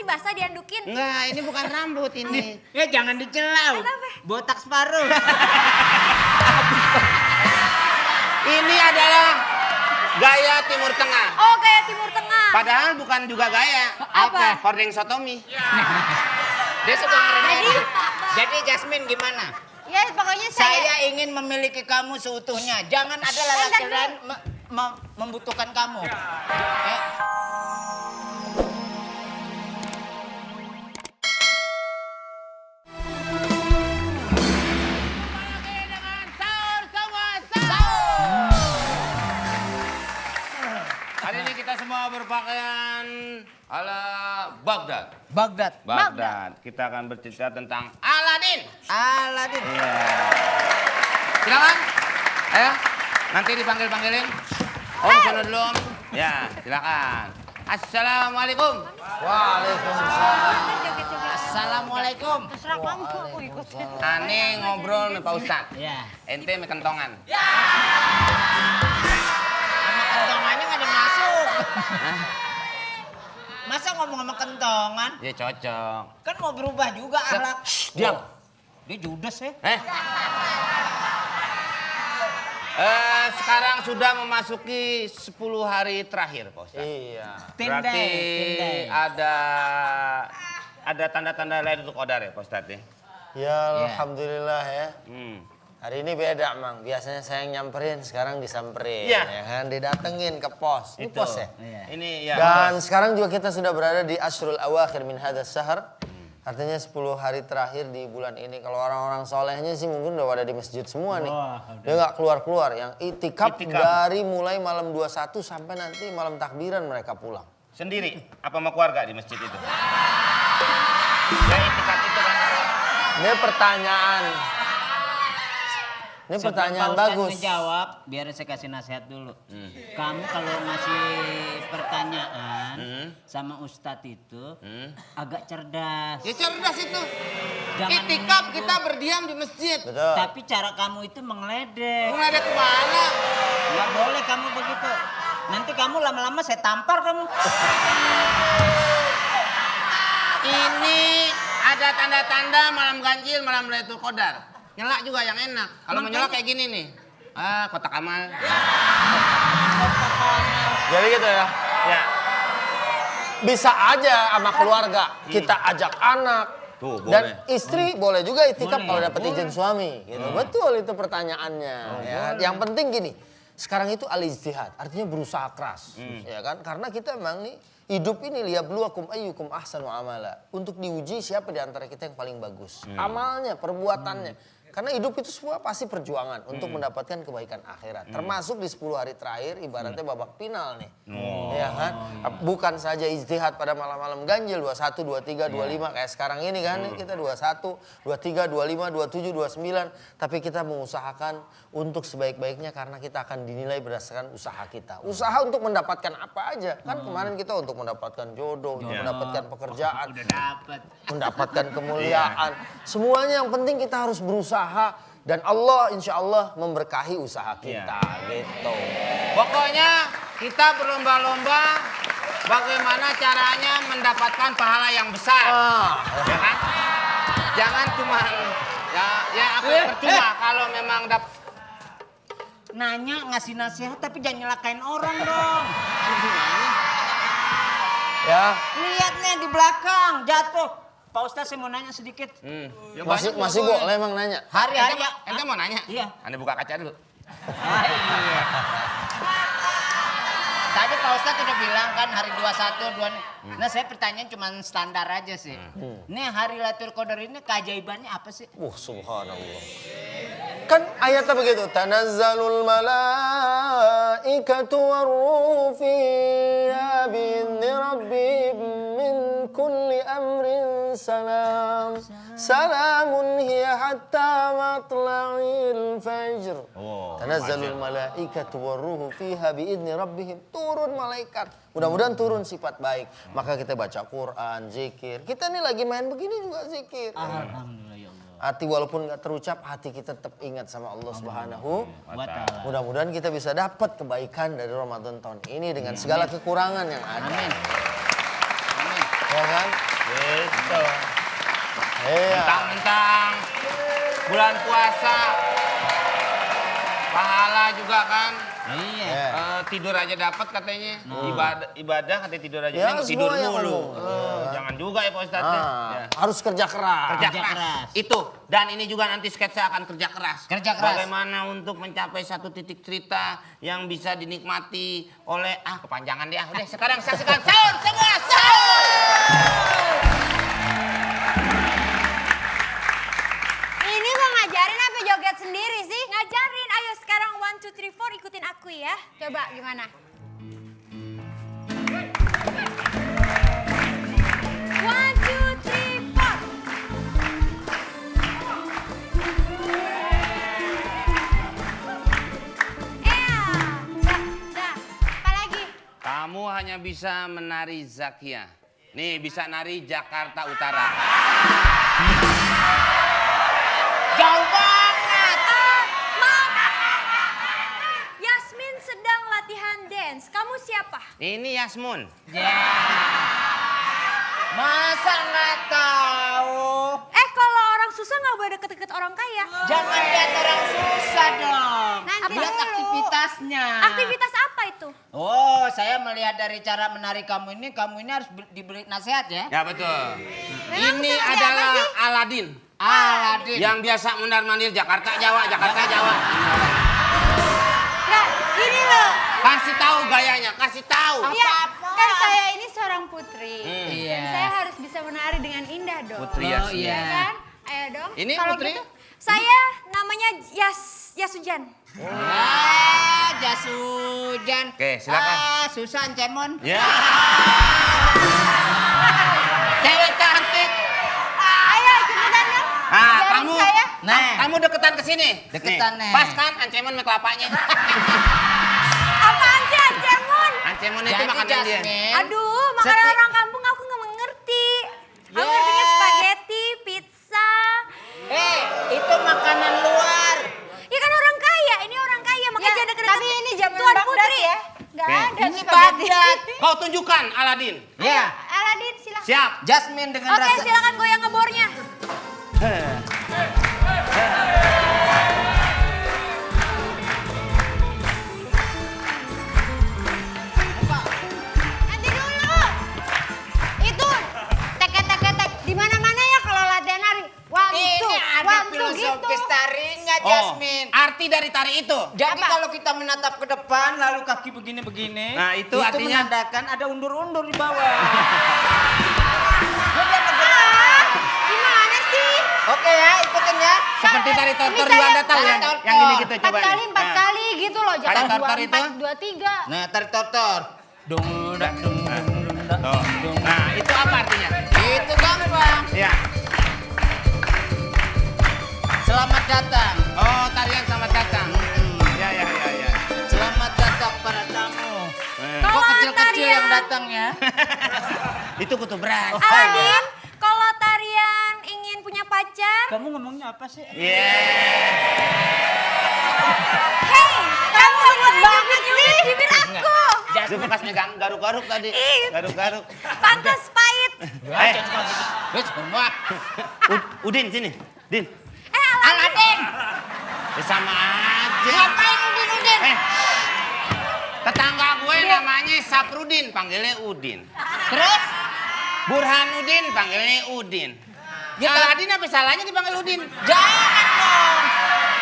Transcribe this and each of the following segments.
basah diandukin. Enggak, ini bukan rambut ini. Ya jangan dicelau. Kenapa? Botak separuh. Ini adalah gaya Timur Tengah. Oh, kayak Timur Tengah. Padahal bukan juga gaya. Apa? Hordeng sotomi. Dia suka ngeremehin. Jadi, Jadi Jasmine gimana? ya pokoknya Saya ingin memiliki kamu seutuhnya. Jangan ada lelaki Bentar, lain membutuhkan kamu. Ya. Hari ini kita semua berpakaian ala Baghdad. Baghdad. Baghdad. Kita akan bercerita tentang Aladin. Aladin. Iya. Silakan. Ayo. Nanti dipanggil-panggilin. Om sono dulu Om. Ya, silakan. Assalamualaikum. Waalaikumsalam. Assalamualaikum. terserah kamu, aku ikut. Ane ngobrol nih Pak Ustadz. Ya. Ente me kentongan. Sama kentongannya nggak ada masuk. Masa ngomong sama kentongan? Ya cocok. Kan mau berubah juga akhlak. Diam. Dia judes ya. Sekarang sudah memasuki 10 hari terakhir Pak Ustadz. Iya. Berarti Tindai. ada tanda-tanda lain untuk Qadar ya Pak Ustadz ya? Ya alhamdulillah ya. Hari ini beda Mang. Biasanya saya yang nyamperin, sekarang disamperin. Iya. Ya kan, didatengin ke pos. Ini Itu. pos ya. Iya. Ini ya. Dan sekarang juga kita sudah berada di Ashrul Awakhir min Hadas Sahar. Artinya 10 hari terakhir di bulan ini. Kalau orang-orang solehnya sih mungkin udah pada di masjid semua nih. Wah, Dia nggak keluar-keluar. Yang itikaf Itikaf. dari mulai malam 21 sampai nanti malam takbiran mereka pulang. Sendiri apa sama keluarga di masjid itu? Ya itikaf itu kan. Ini pertanyaan. Ini Sebelum pertanyaan Pak Ustadz bagus. ngejawab, biar saya kasih nasihat dulu. Kamu kalau ngasih pertanyaan sama Ustadz itu agak cerdas. Ya cerdas itu. Jangan Itikaf menunggu. kita berdiam di masjid. Betul. Tapi cara kamu itu mengledek. Mulai ada kemana? Nggak boleh kamu begitu. Nanti kamu lama-lama saya tampar kamu. Ini ada tanda-tanda malam ganjil, malam Lailatul Qadar. Nyela juga yang enak. Kalau mau nyela kayak gini nih. Kotak amal. Jadi gitu ya. Ya. Bisa aja sama keluarga kita ajak anak. Tuh, Dan boleh. istri boleh juga itikaf Boleh, kalau dapat boleh. izin suami. Gitu. Betul itu pertanyaannya. Ya. Yang penting gini, sekarang itu al-ijtihad, artinya berusaha keras. Ya kan? Karena kita memang nih hidup ini liyabluwakum ayyukum ahsanu amala. Untuk diuji siapa di antara kita yang paling bagus. Amalnya, perbuatannya. Karena hidup itu semua pasti perjuangan untuk mendapatkan kebaikan akhirat. Termasuk di 10 hari terakhir ibaratnya babak final nih. Ya kan? Bukan saja ijtihad pada malam-malam ganjil 21, 23, 25 kayak sekarang ini kan. Kita 21, 23, 25, 27, 29. Tapi kita mengusahakan untuk sebaik-baiknya karena kita akan dinilai berdasarkan usaha kita. Usaha untuk mendapatkan apa aja. Kan kemarin kita untuk mendapatkan jodoh, untuk mendapatkan pekerjaan, Udah dapet. mendapatkan kemuliaan. Semuanya yang penting kita harus berusaha dan Allah insya Allah memberkahi usaha kita gitu. Pokoknya kita berlomba-lomba bagaimana caranya mendapatkan pahala yang besar. Ya kan? Jangan cuma percuma kalau memang Nanya ngasih nasihat tapi jangan nyelakain orang dong. Ya, Lihat nih di belakang jatuh. Pak Ustadz saya mau nanya sedikit. masih boleh emang nanya. Hari-hari ya. Ente mau nanya? Iya. Anda buka kaca dulu. Iya. Tadi Pak Ustadz udah bilang kan hari 21, 2. Nah saya pertanyaan cuma standar aja sih. Nih hari Lailatul Qadar ini keajaibannya apa sih? Subhanallah. Kan ayatnya begitu. Tanazzalul malaikatu warruhu fiha bi'izni rabbihim min kulli amrin salam. Salamun hiya hatta matla'il fajr. Tanazzalul malaikatu warruhu fiha bi'izni rabbihim. Turun malaikat. Mudah-mudahan turun sifat baik. Maka kita baca Quran, zikir. Kita nih lagi main begini juga zikir. Alhamdulillah ya Allah. Hati walaupun nggak terucap, hati kita tetap ingat sama Allah Subhanahu. Wa ta'ala. Mudah-mudahan kita bisa dapat kebaikan dari Ramadan tahun ini dengan segala kekurangan yang ada. Amin. Ya kan? Gitu. Iya. Mentang-mentang bulan puasa, pahala juga kan. Iya. Tidur aja dapat katanya. Ibadah katanya tidur aja. Ya, Neng tidur semua yang mulu. ngomong. Jangan juga ya Pak Ustadz. Ya. Harus kerja keras. Kerja Kerja keras. keras. Itu. Dan ini juga nanti sketsa akan kerja keras. Kerja keras. Bagaimana untuk mencapai satu titik cerita yang bisa dinikmati oleh kepanjangan dia. Udah sekarang saksikan sahur semua sahur. Ini mau ngajarin apa joget sendiri sih? Ngajarin, ayo sekarang 1, 2, 3, 4 ikutin aku ya. Coba gimana? 1, 2, 3, 4. Apa lagi? Kamu hanya bisa menari Zakia. Nih bisa nari Jakarta Utara. Jauh banget. Maaf. Yasmin sedang latihan dance. Kamu siapa? Ini Yasmun. Ya. Masa nggak tahu? Kalau orang susah nggak boleh deket-deket orang kaya. Jangan lihat orang susah dong. Nanti Lihat dulu. aktivitasnya. Aktivitas apa itu? Oh, saya melihat dari cara menari kamu ini harus diberi nasihat ya. Ya betul. Memang Ini seperti adalah apa sih? Aladin. Aladin. Yang biasa mondar-mandir Jakarta Jawa, Jakarta Jawa. Nah, gini loh. Kasih tahu gayanya, kasih tahu. Iya, kan saya ini seorang putri. Iya. Dan saya harus bisa menari dengan indah dong. Putri Oh, Yasmin. iya. Ya kan? Ayo dong. Ini Kalau Putri? gitu, saya namanya Yasujan. Jas hujan. Oke, silakan. Susan Cemon. Ya. Cewek cantik. Ayo cepetan dong. Ajarin Kamu, saya. kamu deketan ke sini. Deketan, Nih, Nek. pas kan anceman sama kelapanya. Apaan sih Ancemun? Anceman itu Jadi makanan dia. Jasmine. Aduh, makanan orang kampung aku nggak mengerti. Aku Ya. ngertinya spaghetti, pizza. Itu makanan luar. Ya kan orang kaya, ini orang kaya, makanya jangan deket-deket. Tapi ini zaman Baghdad Putri ya. Nggak Oke. ada Ini spaghetti. Baghdad. Kau tunjukkan Aladin. Ya. Aladin silakan. Siap. Jasmine dengan Oke, rasa. silakan goyang ngebornya. Nanti dulu. Itu tek. Di mana-mana ya kalau latihan nari. Ini ada filosofis gitu. tarinya, Oh, Jasmine. arti dari tari itu. Jadi Apa? kalau kita menatap ke depan lalu kaki begini-begini, Nah, itu artinya- menandakan ada undur-undur di bawah. Gimana sih? Oke ya, ikutin ya. Seperti tari tortor Ini juga saya- Anda tahu ya? tari tortor. Yang gini gitu 4 coba. kali, nih. 4 Nah. kali gitu loh. Jangan Tari 2, tortor 4, itu? 2, 3. Nah, tarik tortor. Dung dak dung dung dak Tuh. dung. Nah, itu apa artinya? Itu gampang. Ya. Selamat datang. Oh, tarian selamat datang. Ya. Selamat datang para tamu. Kok Kalau kecil-kecil tarian- yang datang ya? Itu kutu beras. Aladin, kalau tarian ingin punya pacar, Kamu ngomongnya apa sih? hei, kamu imut banget sih bibir aku. Dia bekas megang garuk-garuk tadi. Ih. Garuk-garuk. Pantas pahit. Semua. Udin sini. Din. Aladin. Ya sama aja. Ngapain Udin? Tetangga gue namanya Saprudin, panggilnya Udin. Terus? Burhanuddin, panggilnya Udin. Ya, Aladin apa salahnya dipanggil Udin? Jangan dong.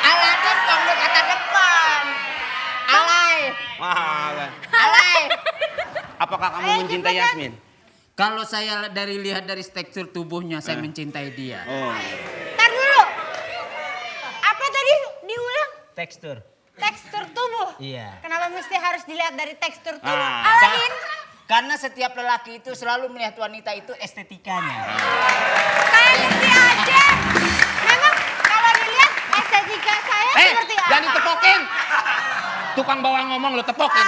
Aladin panggil kata depan. Alay. Wah, Alay. apakah kamu mencintai Yasmin? Kalau saya lihat dari tekstur tubuhnya, saya mencintai dia. Oh. Ntar dulu. Apa tadi diulang? Tekstur. Tekstur tubuh. Iya. Kenapa mesti harus dilihat dari tekstur tubuh? Ah. Aladin, Karena setiap lelaki itu selalu melihat wanita itu estetikanya. kayak ngerti aja. Memang kalau dilihat estetika saya seperti apa? Jangan ditepokin. Tukang bawa ngomong lo tepokin.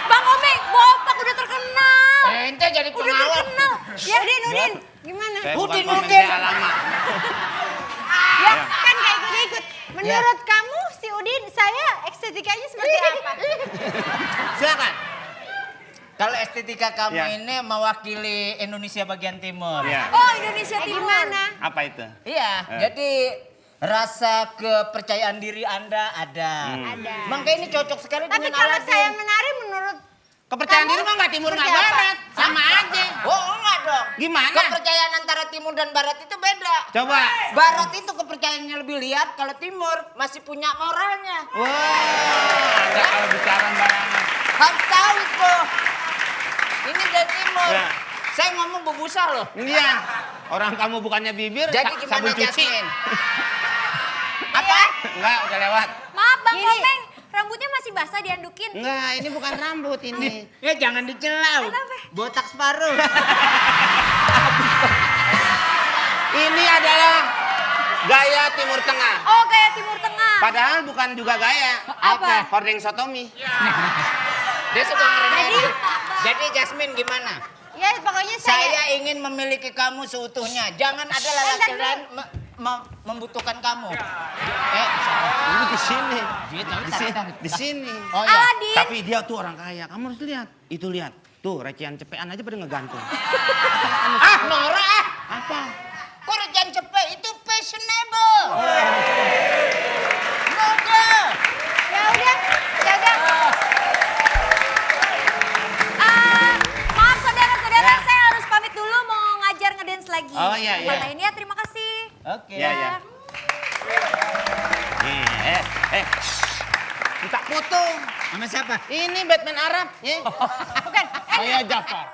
Bang Omeng, Bopak udah terkenal. Ente jadi Udah pengawal. terkenal. Ya, Udin, gimana? Saya bukan Udin, komen, Udin. saya alamat. Ya, kan gak ikut-ikut. Menurut kamu si Udin, saya estetikanya seperti apa? Silakan. Kalau estetika kamu Iya. ini mewakili Indonesia bagian timur. Iya. Oh, Indonesia Timur. Gimana? Apa itu? Iya, jadi rasa kepercayaan diri Anda ada. Ada. Makanya ini cocok sekali Tapi dengan kalau Aladin. saya menari menurut Kepercayaan Kamu diri mah nggak timur nggak seperti apa? barat, sama aja. Oh enggak dong. Gimana? Kepercayaan antara timur dan barat itu beda. Coba. Barat itu kepercayaannya lebih liar, kalau timur masih punya moralnya. Wah, ada kalau bicara barangan. Harus tahu itu. Ini dari timur. Ya. Saya ngomong bebusa loh. Iya. Orang kamu bukannya bibir, Jadi gimana sabun cuci. Jasmine? Apa? Enggak, udah lewat. Maaf Bang Komeng, rambutnya masih basah diandukin. Enggak, ini bukan rambut ini. Ya jangan dicelau. Kenapa? Botak separuh. Ini adalah gaya Timur Tengah. Oh, kayak Timur Tengah. Padahal bukan juga gaya. Apa? Hordeng sotomi. Dia suka ngeremehin. Jadi Jasmine gimana? Ya pokoknya Saya ingin memiliki kamu seutuhnya. Jangan ada lelaki Bentar, lain membutuhkan kamu. Ini di sini. Gitu, Di sini. Di sini. Oh ya. Aladin. Tapi dia tuh orang kaya. Kamu harus lihat. Itu lihat. Tuh recehan cepean aja pada ngegantung. Ah, Nora ah. Apa? Kok rejan cepet itu fashionable. Mode. Ya udah. Maaf saudara-saudara, saya harus pamit dulu mau ngajar ngedance lagi. Oh, iya, iya. Tempat lainnya, terima kasih. Oke. Iya, iya. Minta foto. Sama siapa? Ini Batman Arab. Ya. Bukan. Saya Jafar.